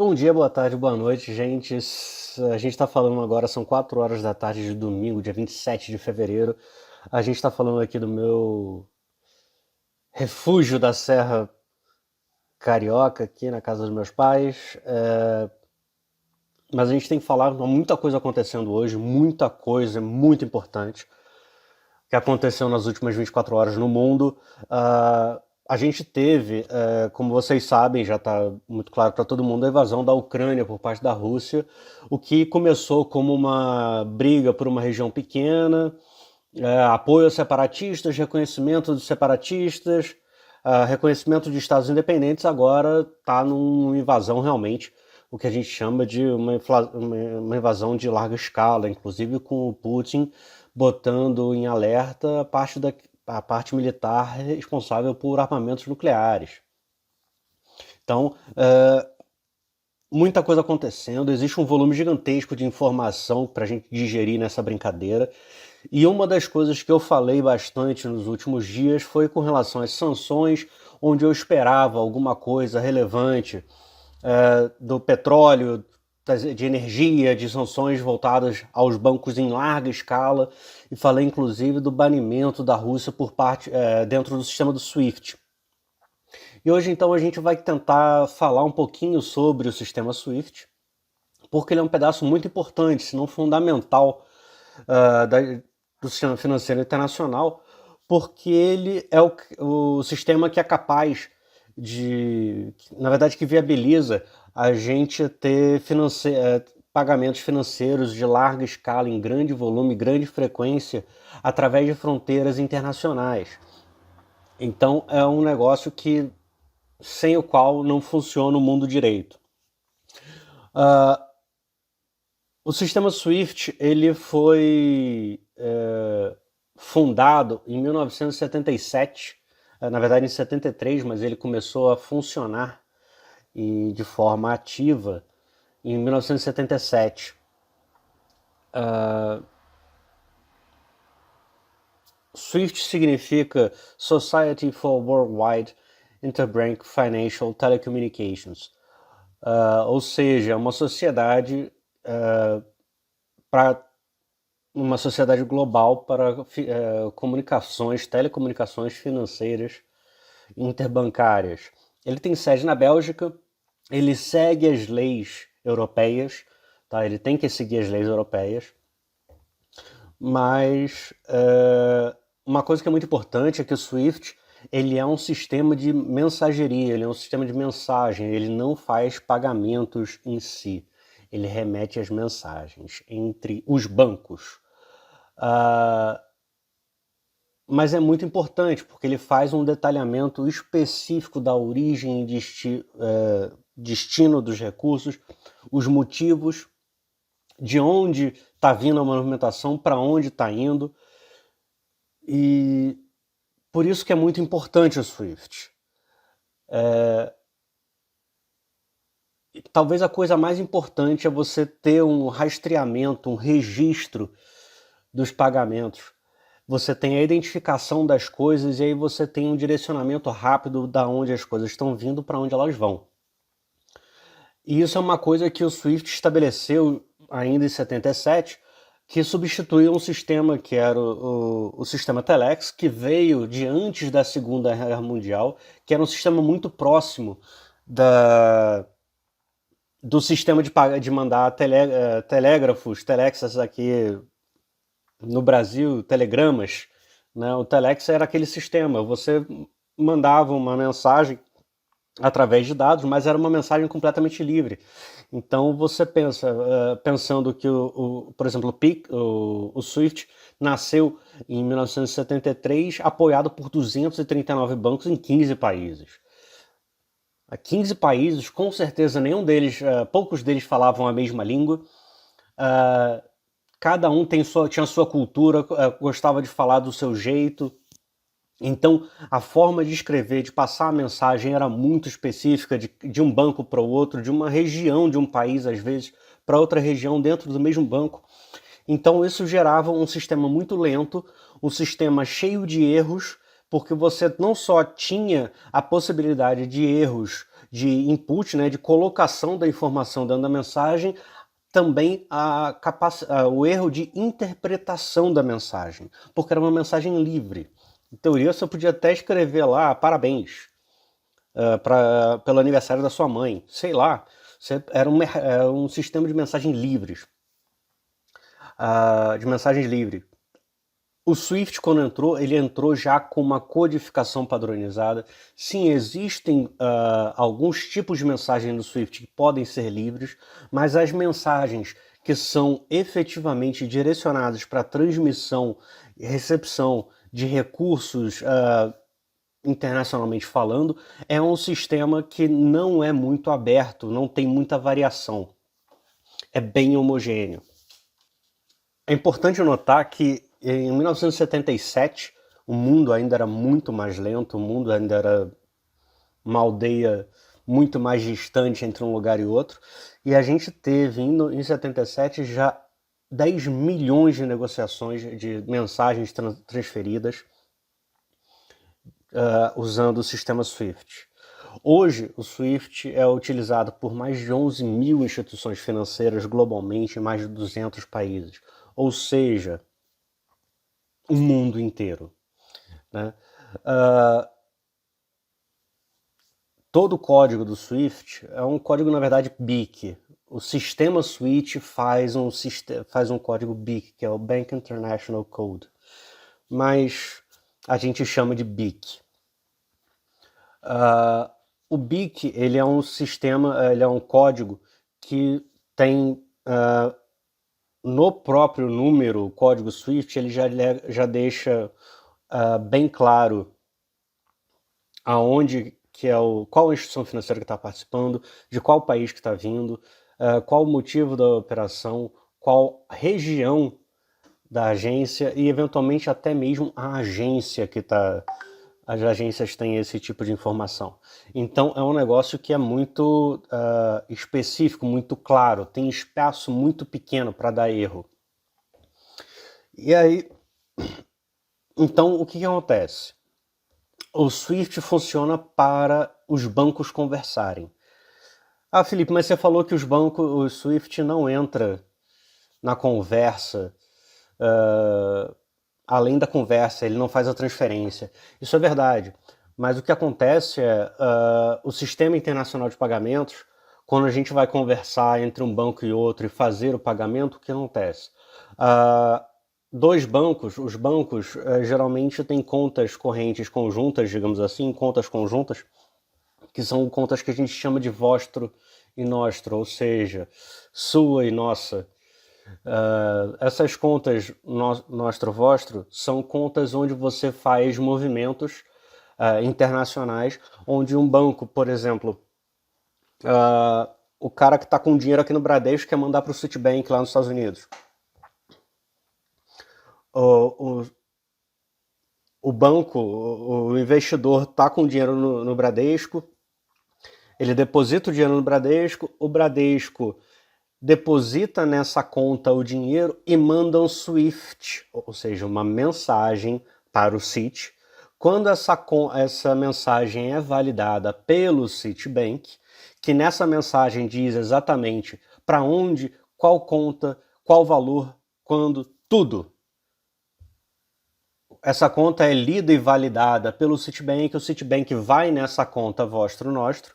Bom dia, boa tarde, boa noite, gente. A gente está falando agora, são 4 horas da tarde de domingo, dia 27 de fevereiro. A gente está falando aqui do meu refúgio da Serra Carioca, aqui na casa dos meus pais. Mas a gente tem que falar, muita coisa acontecendo hoje, muita coisa muito importante que aconteceu nas últimas 24 horas no mundo. A gente teve, como vocês sabem, já está muito claro para todo mundo, a invasão da Ucrânia por parte da Rússia, o que começou como uma briga por uma região pequena, apoio aos separatistas, reconhecimento dos separatistas, reconhecimento de estados independentes, agora está numa invasão realmente, o que a gente chama de uma invasão de larga escala, inclusive com o Putin botando em alerta a parte militar responsável por armamentos nucleares. Então, muita coisa acontecendo, existe um volume gigantesco de informação para a gente digerir nessa brincadeira. E uma das coisas que eu falei bastante nos últimos dias foi com relação às sanções, onde eu esperava alguma coisa relevante do petróleo, de energia, de sanções voltadas aos bancos em larga escala, e falei inclusive do banimento da Rússia por parte dentro do sistema do SWIFT. E hoje então a gente vai tentar falar um pouquinho sobre o sistema SWIFT, porque ele é um pedaço muito importante, se não fundamental, do sistema financeiro internacional, porque ele é o sistema que é capaz de, na verdade, que viabiliza a gente ter pagamentos financeiros de larga escala, em grande volume, grande frequência, através de fronteiras internacionais. Então é um negócio que sem o qual não funciona o mundo direito. O sistema SWIFT ele foi fundado em 1977, na verdade em 73, mas ele começou a funcionar de forma ativa em 1977. SWIFT significa Society for Worldwide Interbank Financial Telecommunications, ou seja, uma sociedade para uma sociedade global para telecomunicações financeiras interbancárias. Ele tem sede na Bélgica, ele segue as leis europeias, tá? Ele tem que seguir as leis europeias, mas uma coisa que é muito importante é que o SWIFT ele é um sistema de mensageria, ele é um sistema de mensagem, ele não faz pagamentos em si, ele remete as mensagens entre os bancos. Mas é muito importante, porque ele faz um detalhamento específico da origem e destino dos recursos, os motivos, de onde está vindo a movimentação, para onde está indo. E por isso que é muito importante o SWIFT. Talvez a coisa mais importante é você ter um rastreamento, um registro dos pagamentos. Você tem a identificação das coisas e aí você tem um direcionamento rápido da onde as coisas estão vindo para onde elas vão. E isso é uma coisa que o SWIFT estabeleceu ainda em 77, que substituiu um sistema que era o sistema Telex, que veio de antes da Segunda Guerra Mundial, que era um sistema muito próximo do sistema de mandar telégrafos, telexas aqui no Brasil, telegramas, né? O Telex era aquele sistema, você mandava uma mensagem através de dados, mas era uma mensagem completamente livre. Então você pensando que, por exemplo, o SWIFT nasceu em 1973, apoiado por 239 bancos em 15 países. 15 países, com certeza poucos deles falavam a mesma língua. Cada um tinha sua cultura, gostava de falar do seu jeito. Então, a forma de escrever, de passar a mensagem era muito específica, de um banco para o outro, de uma região de um país, às vezes, para outra região dentro do mesmo banco. Então, isso gerava um sistema muito lento, um sistema cheio de erros, porque você não só tinha a possibilidade de erros de input, né, de colocação da informação dentro da mensagem, também o erro de interpretação da mensagem, porque era uma mensagem livre. Em teoria, você podia até escrever lá, parabéns, pelo aniversário da sua mãe, sei lá. Era um sistema de mensagens livres. De mensagens livres. O Swift, quando entrou, ele entrou já com uma codificação padronizada. Sim, existem alguns tipos de mensagem no Swift que podem ser livres, mas as mensagens que são efetivamente direcionadas para transmissão e recepção de recursos internacionalmente falando, é um sistema que não é muito aberto, não tem muita variação. É bem homogêneo. É importante notar que em 1977 o mundo ainda era muito mais lento, o mundo ainda era uma aldeia muito mais distante entre um lugar e outro, e a gente teve em 77 já 10 milhões de negociações de mensagens transferidas usando o sistema Swift. Hoje, o Swift é utilizado por mais de 11 mil instituições financeiras globalmente em mais de 200 países, ou seja, o mundo inteiro, né? Todo o código do Swift é um código, na verdade, BIC. O sistema Swift faz um código BIC, que é o Bank International Code, mas a gente chama de BIC. O BIC, ele é um sistema, ele é um código que tem no próprio número, o código Swift, ele já deixa bem claro aonde que qual a instituição financeira que está participando, de qual país que está vindo, qual o motivo da operação, qual região da agência e eventualmente até mesmo a agência que está. As agências têm esse tipo de informação. Então é um negócio que é muito específico, muito claro, tem espaço muito pequeno para dar erro. E aí, então o que acontece? O Swift funciona para os bancos conversarem. Ah, Felipe, mas você falou que o Swift não entra na conversa, além da conversa, ele não faz a transferência. Isso é verdade, mas o que acontece é, o sistema internacional de pagamentos, quando a gente vai conversar entre um banco e outro e fazer o pagamento, o que acontece? Os bancos geralmente têm contas correntes conjuntas, digamos assim, contas conjuntas, que são contas que a gente chama de vostro e nostro, ou seja, sua e nossa. Essas contas nostro vostro são contas onde você faz movimentos internacionais, onde um banco, por exemplo, o cara que está com dinheiro aqui no Bradesco quer mandar para o Citibank lá nos Estados Unidos. O banco, o investidor está com dinheiro no Bradesco, ele deposita o dinheiro no Bradesco, o Bradesco deposita nessa conta o dinheiro e manda um SWIFT, ou seja, uma mensagem para o Citi. Quando essa mensagem é validada pelo Citibank, que nessa mensagem diz exatamente para onde, qual conta, qual valor, quando, tudo. Essa conta é lida e validada pelo Citibank, o Citibank vai nessa conta vostro-nostro,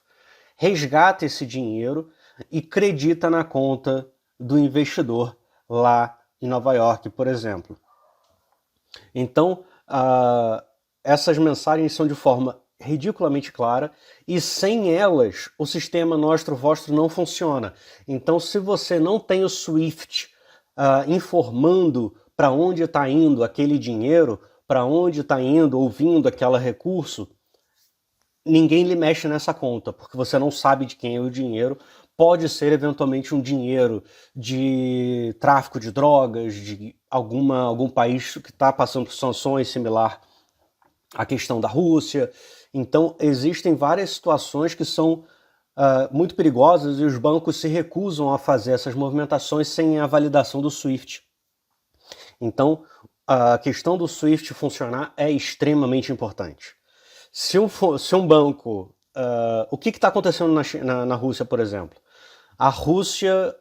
resgata esse dinheiro e credita na conta do investidor lá em Nova York, por exemplo. Então, essas mensagens são de forma ridiculamente clara e sem elas o sistema nostro-vostro não funciona. Então, se você não tem o SWIFT informando para onde está indo aquele dinheiro, para onde está indo ou vindo aquele recurso, ninguém lhe mexe nessa conta, porque você não sabe de quem é o dinheiro. Pode ser eventualmente um dinheiro de tráfico de drogas, de algum país que está passando por sanções, similar à questão da Rússia. Então existem várias situações que são muito perigosas e os bancos se recusam a fazer essas movimentações sem a validação do SWIFT. Então a questão do SWIFT funcionar é extremamente importante. Se um banco o que está acontecendo na Rússia, por exemplo? A Rússia,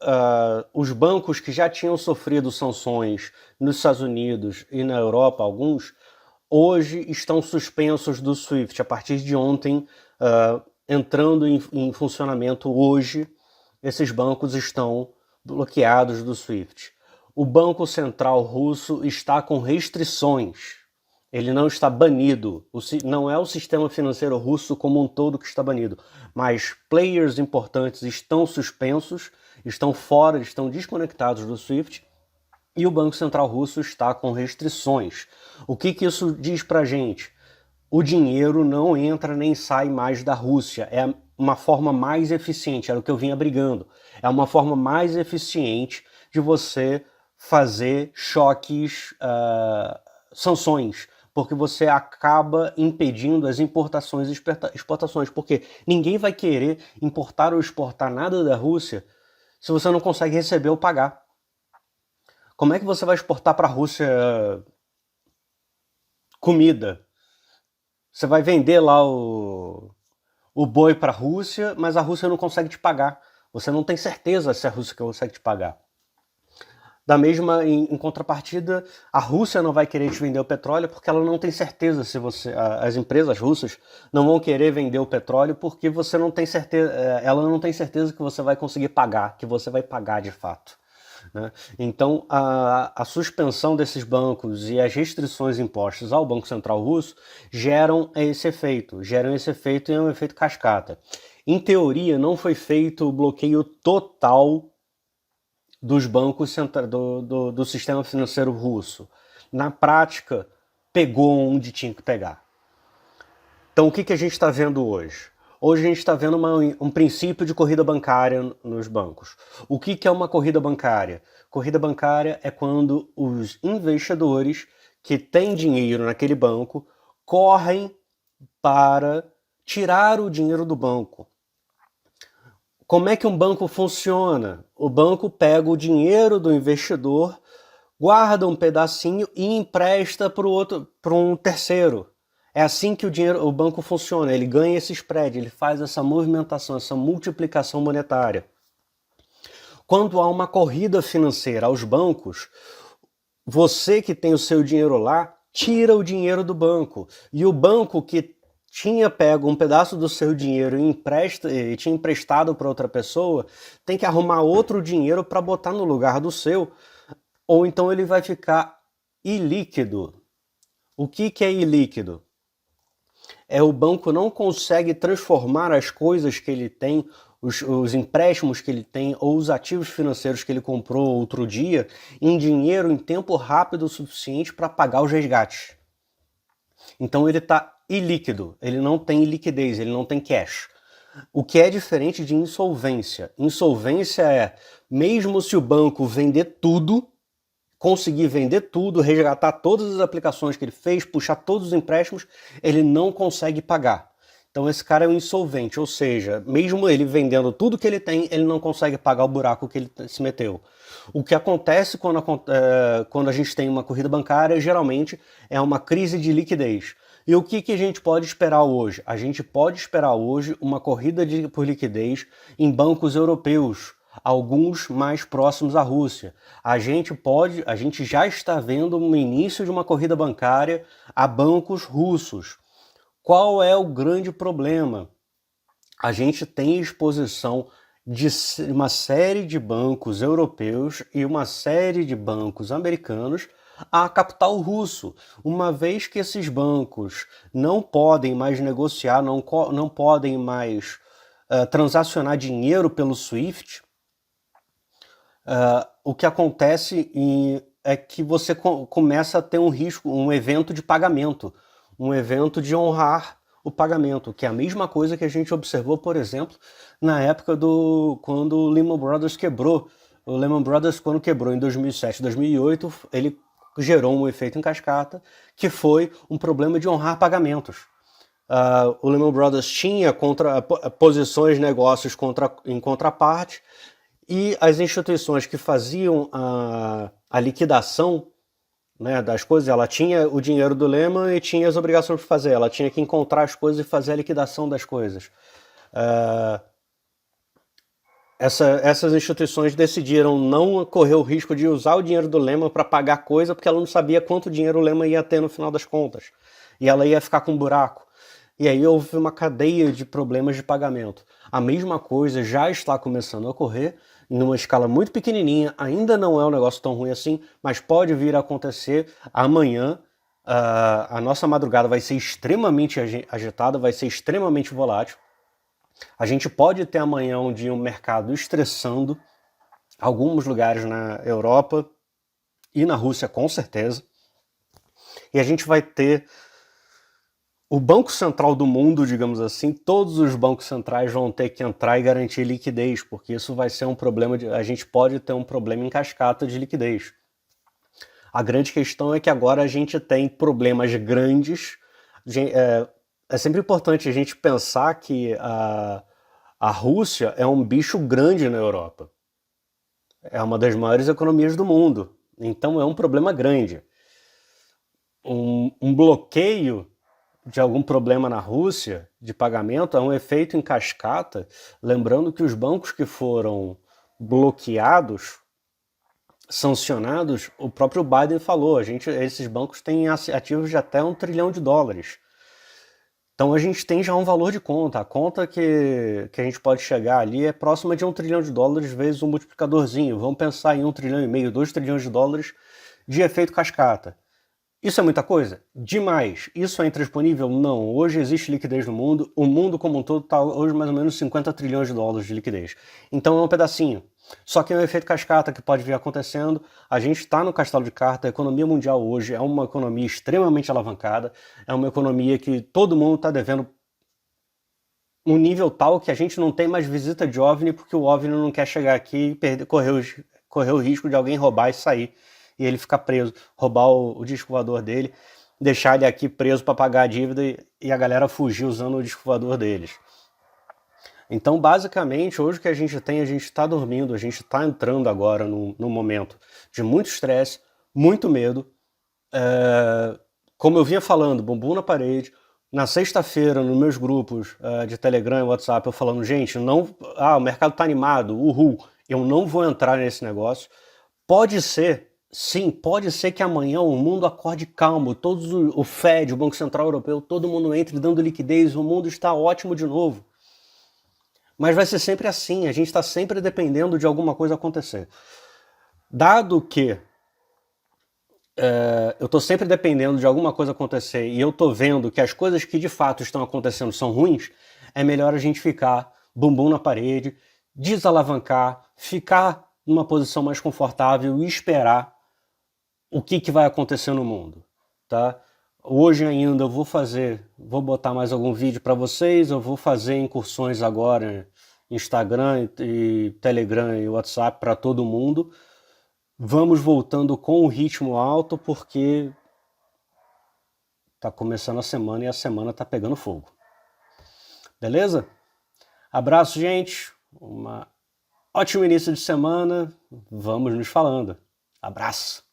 os bancos que já tinham sofrido sanções nos Estados Unidos e na Europa, alguns, hoje estão suspensos do SWIFT. A partir de ontem, entrando em funcionamento hoje, esses bancos estão bloqueados do SWIFT. O Banco Central Russo está com restrições. Ele não está banido. Não é o sistema financeiro russo como um todo que está banido, mas players importantes estão suspensos, estão fora, estão desconectados do SWIFT, e o Banco Central Russo está com restrições. O que isso diz pra gente? O dinheiro não entra nem sai mais da Rússia. É uma forma mais eficiente, era o que eu vinha brigando. É uma forma mais eficiente de você fazer choques, sanções, porque você acaba impedindo as importações e exportações, porque ninguém vai querer importar ou exportar nada da Rússia se você não consegue receber ou pagar. Como é que você vai exportar para a Rússia comida? Você vai vender lá o boi para a Rússia, mas a Rússia não consegue te pagar. Você não tem certeza se a Rússia consegue te pagar. Da mesma, em contrapartida, a Rússia não vai querer te vender o petróleo porque ela não tem certeza se você... As empresas russas não vão querer vender o petróleo porque você não tem certeza... Ela não tem certeza que você vai conseguir pagar, que você vai pagar de fato. Né? Então, a suspensão desses bancos e as restrições impostas ao Banco Central Russo geram esse efeito e é um efeito cascata. Em teoria, não foi feito o bloqueio total dos bancos do sistema financeiro russo. Na prática, pegou onde tinha que pegar. Então, o que a gente está vendo hoje? Hoje a gente está vendo um princípio de corrida bancária nos bancos. O que é uma corrida bancária? Corrida bancária é quando os investidores que têm dinheiro naquele banco correm para tirar o dinheiro do banco. Como é que um banco funciona? O banco pega o dinheiro do investidor, guarda um pedacinho e empresta para um terceiro. É assim que o banco funciona, ele ganha esse spread, ele faz essa movimentação, essa multiplicação monetária. Quando há uma corrida financeira aos bancos, você que tem o seu dinheiro lá, tira o dinheiro do banco. E o banco que tinha pego um pedaço do seu dinheiro e tinha emprestado para outra pessoa, tem que arrumar outro dinheiro para botar no lugar do seu, ou então ele vai ficar ilíquido. O que é ilíquido? O banco não consegue transformar as coisas que ele tem, os empréstimos que ele tem ou os ativos financeiros que ele comprou outro dia em dinheiro em tempo rápido o suficiente para pagar os resgates. Então ele está ilíquido, ele não tem liquidez, ele não tem cash. O que é diferente de insolvência. Insolvência é, mesmo se o banco vender tudo, conseguir vender tudo, resgatar todas as aplicações que ele fez, puxar todos os empréstimos, ele não consegue pagar. Então esse cara é um insolvente, ou seja, mesmo ele vendendo tudo que ele tem, ele não consegue pagar o buraco que ele se meteu. O que acontece quando a gente tem uma corrida bancária, geralmente, é uma crise de liquidez. E o que a gente pode esperar hoje? A gente pode esperar hoje uma corrida por liquidez em bancos europeus, alguns mais próximos à Rússia. A gente já está vendo um início de uma corrida bancária a bancos russos. Qual é o grande problema? A gente tem exposição de uma série de bancos europeus e uma série de bancos americanos a capital russo, uma vez que esses bancos não podem mais negociar, não podem mais transacionar dinheiro pelo SWIFT, o que acontece é que você começa a ter um risco, um evento de pagamento, um evento de honrar o pagamento, que é a mesma coisa que a gente observou, por exemplo, na época quando o Lehman Brothers quebrou. O Lehman Brothers, quando quebrou em 2007, 2008, ele gerou um efeito em cascata, que foi um problema de honrar pagamentos. O Lehman Brothers tinha posições, negócios em contraparte, e as instituições que faziam a liquidação né, das coisas. Ela tinha o dinheiro do Lehman e tinha as obrigações de fazer. Ela tinha que encontrar as coisas e fazer a liquidação das coisas. Essas instituições decidiram não correr o risco de usar o dinheiro do Lehman para pagar coisa, porque ela não sabia quanto dinheiro o Lehman ia ter no final das contas. E ela ia ficar com um buraco. E aí houve uma cadeia de problemas de pagamento. A mesma coisa já está começando a ocorrer em uma escala muito pequenininha. Ainda não é um negócio tão ruim assim, mas pode vir a acontecer amanhã. A nossa madrugada vai ser extremamente agitada, vai ser extremamente volátil. A gente pode ter amanhã um dia um mercado estressando, alguns lugares na Europa e na Rússia com certeza. E a gente vai ter o Banco Central do mundo, digamos assim, todos os bancos centrais vão ter que entrar e garantir liquidez, porque isso vai ser um problema, a gente pode ter um problema em cascata de liquidez. A grande questão é que agora a gente tem problemas grandes. É sempre importante a gente pensar que a Rússia é um bicho grande na Europa. É uma das maiores economias do mundo. Então é um problema grande. Um bloqueio de algum problema na Rússia de pagamento é um efeito em cascata, lembrando que os bancos que foram bloqueados, sancionados, o próprio Biden falou, esses bancos têm ativos de até $1 trilhão. Então a gente tem já um valor de conta. A conta que a gente pode chegar ali é próxima de $1 trilhão vezes um multiplicadorzinho. Vamos pensar em $1,5 trilhão, $2 trilhões de efeito cascata. Isso é muita coisa? Demais. Isso é intransponível? Não. Hoje existe liquidez no mundo. O mundo como um todo está hoje mais ou menos $50 trilhões de liquidez. Então é um pedacinho. Só que é um efeito cascata que pode vir acontecendo. A gente está no castelo de carta. A economia mundial hoje é uma economia extremamente alavancada. É uma economia que todo mundo está devendo um nível tal que a gente não tem mais visita de OVNI porque o OVNI não quer chegar aqui e correr o risco de alguém roubar e sair. E ele ficar preso, roubar o disco voador dele, deixar ele aqui preso para pagar a dívida e a galera fugir usando o disco voador deles. Então, basicamente, hoje o que a gente tem, a gente está dormindo, a gente está entrando agora num momento de muito estresse, muito medo. Como eu vinha falando, bumbum na parede. Na sexta-feira, nos meus grupos de Telegram e WhatsApp, eu falando, gente, não, o mercado está animado, uhul, eu não vou entrar nesse negócio. Pode ser, sim, pode ser que amanhã o mundo acorde calmo, o Fed, o Banco Central Europeu, todo mundo entre dando liquidez, o mundo está ótimo de novo. Mas vai ser sempre assim, a gente está sempre dependendo de alguma coisa acontecer. Dado que eu estou sempre dependendo de alguma coisa acontecer e eu estou vendo que as coisas que de fato estão acontecendo são ruins, é melhor a gente ficar bumbum na parede, desalavancar, ficar numa posição mais confortável e esperar o que vai acontecer no mundo, tá? Hoje ainda eu vou botar mais algum vídeo para vocês, eu vou fazer incursões agora em Instagram e Telegram e WhatsApp para todo mundo. Vamos voltando com o ritmo alto porque tá começando a semana e a semana tá pegando fogo. Beleza? Abraço, gente. Ótimo início de semana. Vamos nos falando. Abraço.